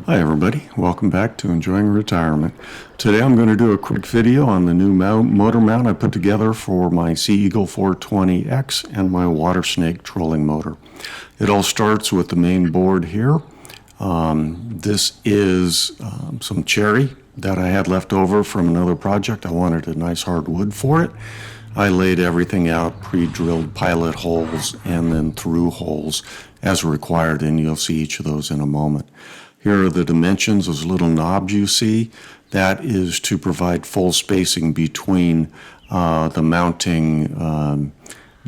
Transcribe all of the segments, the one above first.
Hi everybody, welcome back to Enjoying Retirement. Today I'm going to do a quick video on the new motor mount I put together for my Sea Eagle 420X and my Watersnake trolling motor. It all starts with the main board here. This is some cherry that I had left over from another project. I wanted a nice hard wood for it. I laid everything out, pre-drilled pilot holes and then through holes as required, and you'll see each of those in a moment. Here are the dimensions, those little knobs you see. That is to provide full spacing between the mounting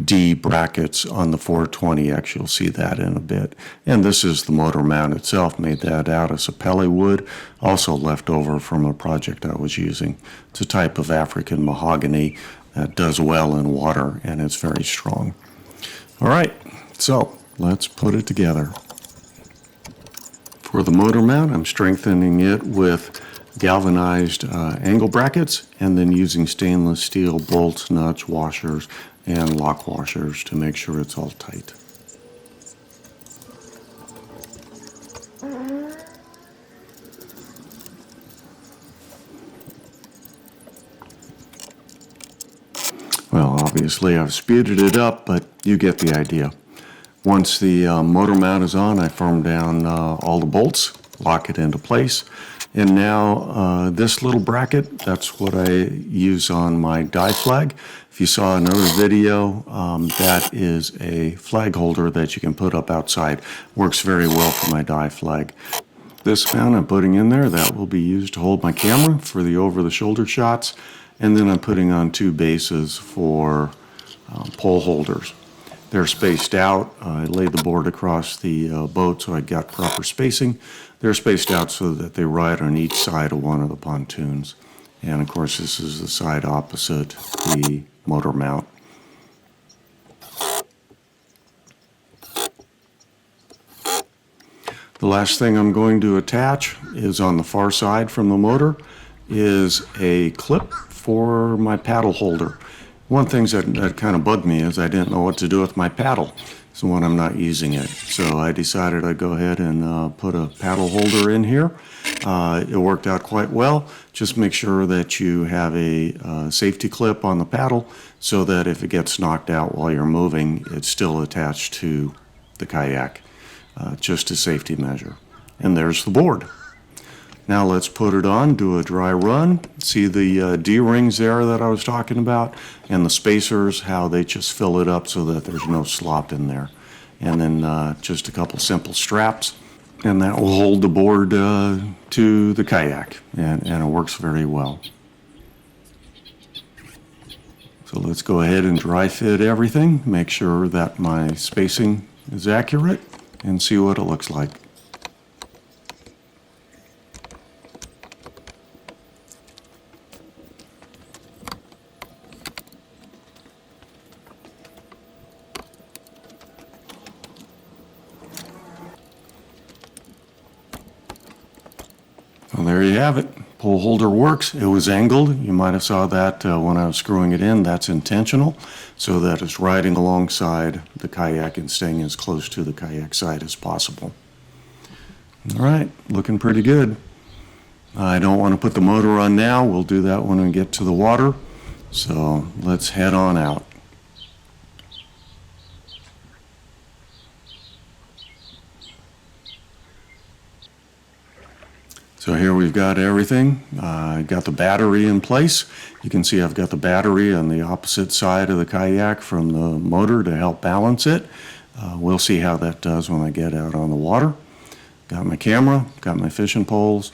D brackets on the 420X. You'll see that in a bit. And this is the motor mount itself. Made that out of sapele wood, also left over from a project I was using. It's a type of African mahogany that does well in water, and it's very strong. All right, so let's put it together. For the motor mount, I'm strengthening it with galvanized angle brackets and then using stainless steel bolts, nuts, washers, and lock washers to make sure it's all tight. Well, obviously I've speeded it up, but you get the idea. Once the motor mount is on, I firm down all the bolts, lock it into place. And now this little bracket, that's what I use on my die flag. If you saw another video, that is a flag holder that you can put up outside. Works very well for my die flag. This mount I'm putting in there, that will be used to hold my camera for the over-the-shoulder shots. And then I'm putting on two bases for pole holders. They're spaced out. I laid the board across the boat so I got proper spacing. They're spaced out so that they ride on each side of one of the pontoons. And of course this is the side opposite the motor mount. The last thing I'm going to attach is on the far side from the motor is a clip for my paddle holder. One thing that kind of bugged me is I didn't know what to do with my paddle, so when I'm not using it. So I decided I'd go ahead and put a paddle holder in here. It worked out quite well. Just make sure that you have a safety clip on the paddle so that if it gets knocked out while you're moving, it's still attached to the kayak, just a safety measure. And there's the board. Now let's put it on, do a dry run. See the D-rings there that I was talking about, and the spacers, how they just fill it up so that there's no slop in there. And then just a couple simple straps, and that will hold the board to the kayak, and it works very well. So let's go ahead and dry fit everything, make sure that my spacing is accurate, and see what it looks like. Well, there you have it. Pole holder works. It was angled. You might have saw that when I was screwing it in. That's intentional, so that it's riding alongside the kayak and staying as close to the kayak side as possible. All right, looking pretty good. I don't want to put the motor on now. We'll do that when we get to the water. So let's head on out. So here we've got everything. Got the battery in place. You can see I've got the battery on the opposite side of the kayak from the motor to help balance it. We'll see how that does when I get out on the water. Got my camera, got my fishing poles,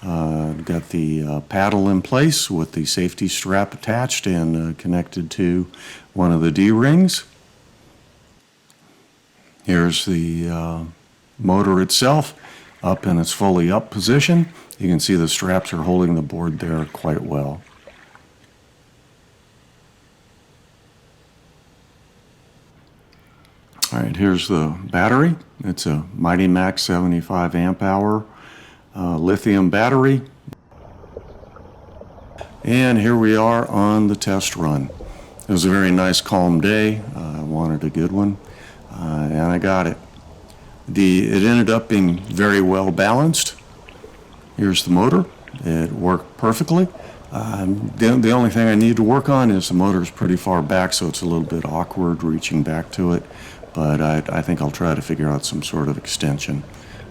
got the paddle in place with the safety strap attached and connected to one of the D-rings. Here's the motor itself, up in its fully up position. You can see the straps are holding the board there quite well. All right, here's the battery. It's a Mighty Max 75 amp hour lithium battery. And here we are on the test run. It was a very nice calm day. I wanted a good one, and I got it. It ended up being very well balanced. Here's the motor. It worked perfectly. The only thing I need to work on is the motor's pretty far back, so it's a little bit awkward reaching back to it, but I think I'll try to figure out some sort of extension.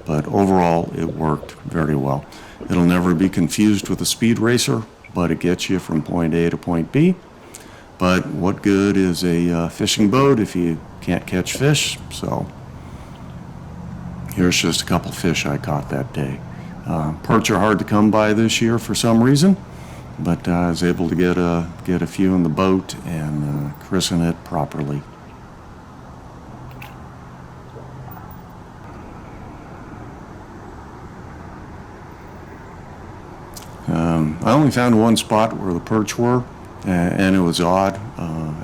But overall, it worked very well. It'll never be confused with a speed racer, but it gets you from point A to point B. But what good is a fishing boat if you can't catch fish? So here's just a couple fish I caught that day. Perch are hard to come by this year for some reason, but I was able to get a few in the boat and christen it properly. I only found one spot where the perch were, and it was odd.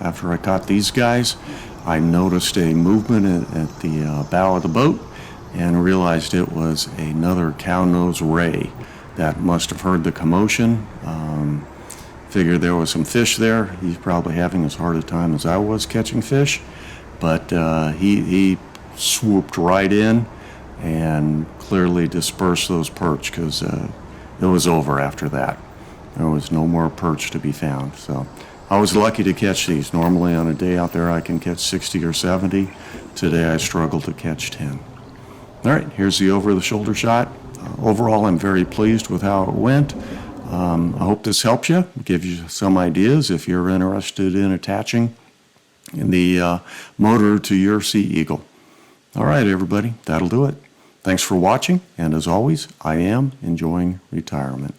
After I caught these guys, I noticed a movement at the bow of the boat and realized it was another cow-nose ray that must have heard the commotion. Figured there was some fish there. He's probably having as hard a time as I was catching fish, but he swooped right in and clearly dispersed those perch, because it was over after that. There was no more perch to be found. So I was lucky to catch these. Normally on a day out there I can catch 60 or 70. Today I struggled to catch 10. All right, here's the over-the-shoulder shot. Overall, I'm very pleased with how it went. I hope this helps you, gives you some ideas if you're interested in attaching the motor to your Sea Eagle. All right, everybody, that'll do it. Thanks for watching, and as always, I am enjoying retirement.